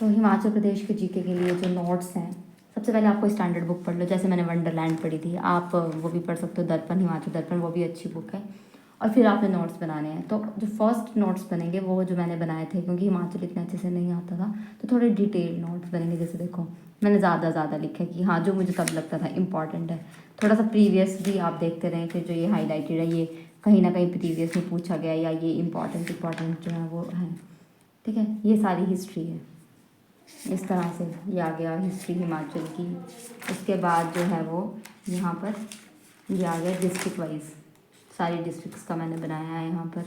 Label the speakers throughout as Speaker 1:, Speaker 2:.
Speaker 1: तो हिमाचल प्रदेश के जीके के लिए जो नोट्स हैं, सबसे पहले आपको स्टैंडर्ड बुक पढ़ लो। जैसे मैंने वंडरलैंड पढ़ी थी, आप वो भी पढ़ सकते हो। दर्पण, हिमाचल दर्पण, वो भी अच्छी बुक है। और फिर आपने नोट्स बनाने हैं। तो जो फर्स्ट नोट्स बनेंगे वो जो मैंने बनाए थे, क्योंकि हिमाचल इतने अच्छे से नहीं आता था, तो थोड़े डिटेल नोट्स बनेंगे। जैसे देखो, मैंने ज़्यादा लिखा है कि हाँ, जो मुझे तब लगता था इंपॉर्टेंट है। थोड़ा सा प्रीवियस भी आप देखते रहें कि जो ये हाईलाइटेड है, ये कहीं ना कहीं प्रीवियस में पूछा गया, या ये इंपॉर्टेंट जो है वो है। ठीक है, ये सारी हिस्ट्री है। इस तरह से ये आ गया हिस्ट्री हिमाचल की। उसके बाद जो है वो यहाँ पर ये आ गया डिस्ट्रिक्ट वाइज, सारी डिस्ट्रिक्ट्स का मैंने बनाया है यहाँ पर,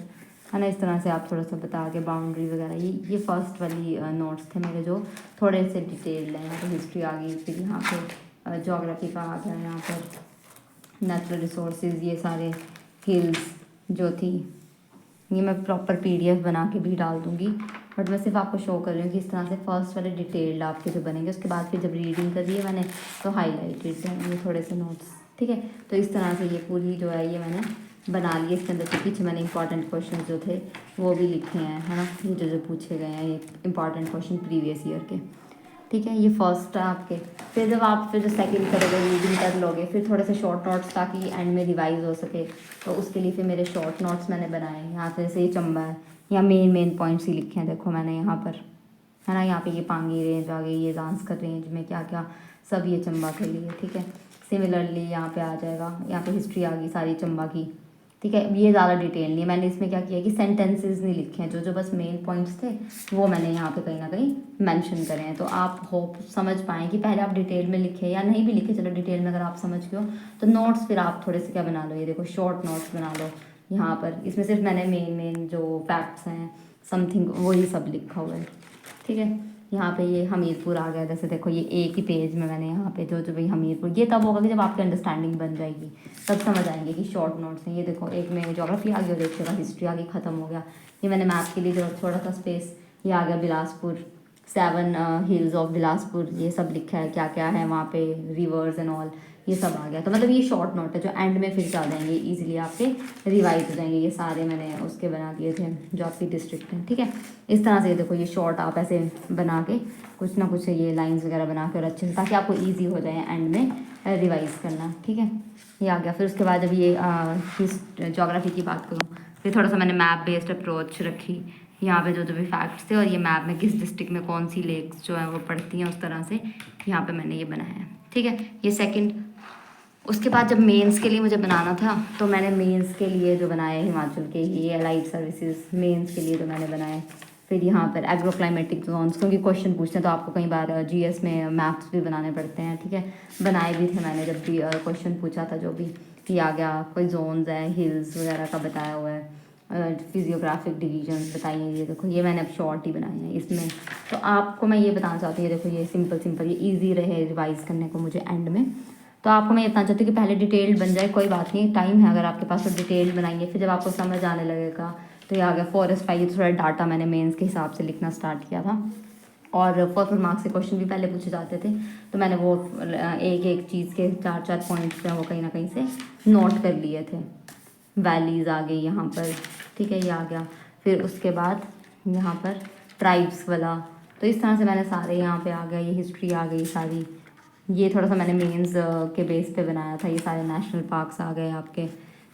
Speaker 1: है ना। इस तरह से आप थोड़ा सा बता के बाउंड्री वगैरह, ये फर्स्ट वाली नोट्स थे मेरे, जो थोड़े से डिटेल्ड हैं। यहाँ पर हिस्ट्री आ गई, फिर यहाँ पे जोग्राफी का आ गया, यहाँ पर नेचुरल रिसोर्सेज, ये सारे हिल्स जो थी। ये मैं प्रॉपर पीडीएफ बना के भी डाल दूँगी, बट मैं सिर्फ आपको शो कर रही हूँ कि इस तरह से फर्स्ट वाले डिटेल्ड आपके जो बनेंगे। उसके बाद फिर जब रीडिंग कर दी है मैंने, तो हाईलाइटेड हैं ये थोड़े से नोट्स। ठीक है, तो इस तरह से ये पूरी जो है ये मैंने बना ली है। इसके अंदर से पीछे मैंने इंपॉर्टेंट क्वेश्चन जो थे वो भी लिखे हैं, है ना। ये जो पूछे गए हैं, ये इंपॉर्टेंट क्वेश्चन प्रीवियस ईयर के। ठीक है, ये फर्स्ट है आपके। फिर जब आप फिर जो सेकंड करोगे, रीडिंग कर लोगे, फिर थोड़े से शॉर्ट नोट्स, ताकि एंड में रिवाइज हो सके। तो उसके लिए फिर मेरे शॉर्ट नोट्स मैंने बनाए हैं। यहाँ से ये चंबा है, यहाँ मेन पॉइंट्स ही लिखे हैं, देखो मैंने यहाँ पर, है ना। यहाँ पे ये पांगी रेंज आ गई, ये जांस्कर रेंज में क्या क्या सब ये चंबा के लिए। ठीक है, सिमिलरली यहाँ पे आ जाएगा, यहाँ पे हिस्ट्री आ गई सारी चंबा की। ठीक है, ये ज़्यादा डिटेल नहीं है। मैंने इसमें क्या किया कि सेंटेंसेस नहीं लिखे हैं, जो बस मेन पॉइंट्स थे वो मैंने यहाँ पे कहीं ना कहीं मेंशन करे हैं। तो आप होप समझ पाएँ कि पहले आप डिटेल में लिखे या नहीं भी लिखे, चलो डिटेल में अगर आप समझ गए हो तो नोट्स फिर आप थोड़े से क्या बना लो, ये देखो शॉर्ट नोट्स बना लो। यहाँ पर इसमें सिर्फ मैंने मेन जो फैक्ट्स हैं समथिंग वही सब लिखा हुआ है। ठीक है, यहाँ पे ये हमीरपुर आ गया। जैसे देखो, ये एक ही पेज में मैंने यहाँ पे जो भाई हमीरपुर, ये तब होगा कि जब आपकी अंडरस्टैंडिंग बन जाएगी, तब समझ आएंगे कि शॉर्ट नोट्स हैं। ये देखो, एक में ज्योग्राफी आ गई और एक जगह हिस्ट्री आ गई, ख़त्म हो गया। ये मैंने मैप के लिए जो थोड़ा सा स्पेस, ये आ गया बिलासपुर, 7 हिल्स ऑफ बिलासपुर, ये सब लिखा है क्या क्या है वहाँ पे, रिवर्स एंड ऑल, ये सब आ गया। तो मतलब ये शॉर्ट नोट है जो एंड में फिर चल जाएंगे, इजीली आपके रिवाइज हो जाएंगे। ये सारे मैंने उसके बना दिए थे जो आपकी डिस्ट्रिक्ट हैं। ठीक है, इस तरह से देखो, ये शॉर्ट आप ऐसे बना के कुछ ना कुछ ये लाइंस वगैरह बना के और अच्छे से, ताकि आपको ईजी हो जाए एंड में रिवाइज करना। ठीक है, ये आ गया। फिर उसके बाद जब ये जोग्राफी की बात करूँ, फिर थोड़ा सा मैंने मैप बेस्ड अप्रोच रखी। यहाँ पे जो भी फैक्ट्स थे और ये मैप में किस डिस्ट्रिक्ट में कौन सी लेक्स जो है वो पड़ती हैं, उस तरह से यहाँ पे मैंने ये बनाया है। ठीक है, ये सेकंड। उसके बाद जब मेंस के लिए मुझे बनाना था, तो मैंने मेंस के लिए जो बनाए हिमाचल के ही एलाइड सर्विसेज मेंस के लिए जो मैंने बनाए। फिर यहाँ पर एग्रो क्लाइमेटिक जोन्स, क्योंकि क्वेश्चन पूछते हैं तो आपको कई बार जीएस में मैप्स भी बनाने पड़ते हैं। ठीक है, बनाए भी थे मैंने जब भी क्वेश्चन पूछा था, जो भी कि आ गया कोई जोन्स है, हिल्स वगैरह का बताया हुआ है, फिजियोग्राफिक डिवीजन बताइए। ये देखो, ये मैंने अब शॉर्ट ही बनाए हैं इसमें। तो आपको मैं ये बताना चाहती हूँ, ये देखो, ये सिंपल ये ईजी रहे रिवाइज करने को मुझे एंड में। तो आपको मैं ये बताना चाहती हूँ कि पहले डिटेल्ड बन जाए, कोई बात नहीं, टाइम है अगर आपके पास, तो डिटेल्ड बनाइए। फिर जब आपको समझ आने लगेगा, तो ये आ गया फॉरेस्ट फायर, थोड़ा डाटा मैंने मेंस के हिसाब से लिखना स्टार्ट किया था। और 4 मार्क्स से क्वेश्चन भी पहले पूछे जाते थे, तो मैंने वो एक चीज़ के 4 पॉइंट्स हैं वो कहीं ना कहीं से नोट कर लिए थे। वैलीज़ आ गई यहाँ पर। ठीक है, ये आ गया। फिर उसके बाद यहाँ पर ट्राइब्स वाला, तो इस तरह से मैंने सारे यहाँ पे आ गया। ये हिस्ट्री आ गई सारी। ये थोड़ा सा मैंने मेंस के बेस पे बनाया था। ये सारे नेशनल पार्क्स आ गए आपके,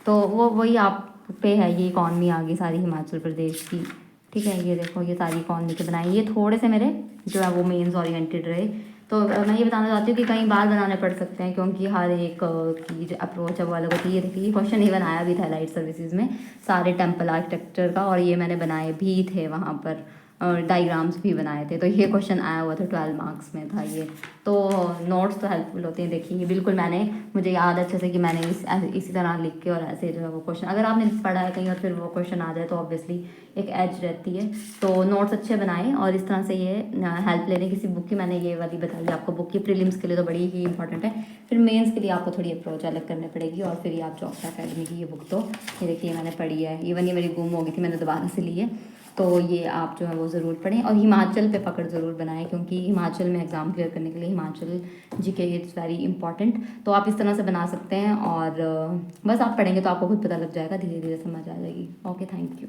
Speaker 1: तो वो वही आप पे है। ये इकॉनमी आ गई सारी हिमाचल प्रदेश की। ठीक है, ये देखो, ये सारी इकॉनमी के बनाए। ये थोड़े से मेरे जो है वो मेंस ओरिएंटेड रहे। तो मैं ये बताना चाहती हूँ कि कई बार बनाने पड़ सकते हैं, क्योंकि हर एक की जो अप्रोच है वो अलग होती है। ये देखिए, ये क्वेश्चन ही बनाया भी था लाइट सर्विसेज में, सारे टेम्पल आर्किटेक्चर का, और ये मैंने बनाए भी थे वहाँ पर, डायग्राम्स भी बनाए थे। तो ये क्वेश्चन आया हुआ था, 12 मार्क्स में था ये। तो नोट्स तो हेल्पफुल होते हैं। देखिए, ये बिल्कुल मुझे याद अच्छे से कि मैंने इसी तरह लिख के और ऐसे जो है वो क्वेश्चन, अगर आपने पढ़ा है कहीं और फिर वो क्वेश्चन आ जाए तो ऑब्वियसली एक एज रहती है। तो नोट्स अच्छे बनाएं, और इस तरह से ये हेल्प लेने किसी बुक की, मैंने ये वाली बताई आपको बुक की। प्रीलिम्स के लिए तो बड़ी ही इंपॉर्टेंट है, फिर मेंस के लिए आपको थोड़ी अप्रोच अलग करनी पड़ेगी। और फिर ये आप जॉब्स अकेडमी की ये बुक, तो ये देखिए मैंने पढ़ी है। इवन ये मेरी गुम हो गई थी, मैंने दोबारा से ली है। तो ये आप जो है वो ज़रूर पढ़ें, और हिमाचल पे पकड़ ज़रूर बनाएं, क्योंकि हिमाचल में एग्ज़ाम क्लियर करने के लिए Himachal GK it's very important. तो आप इस तरह से बना सकते हैं, और बस आप पढ़ेंगे तो आपको खुद पता लग जाएगा, धीरे धीरे समझ आ जाएगी। Okay, thank you.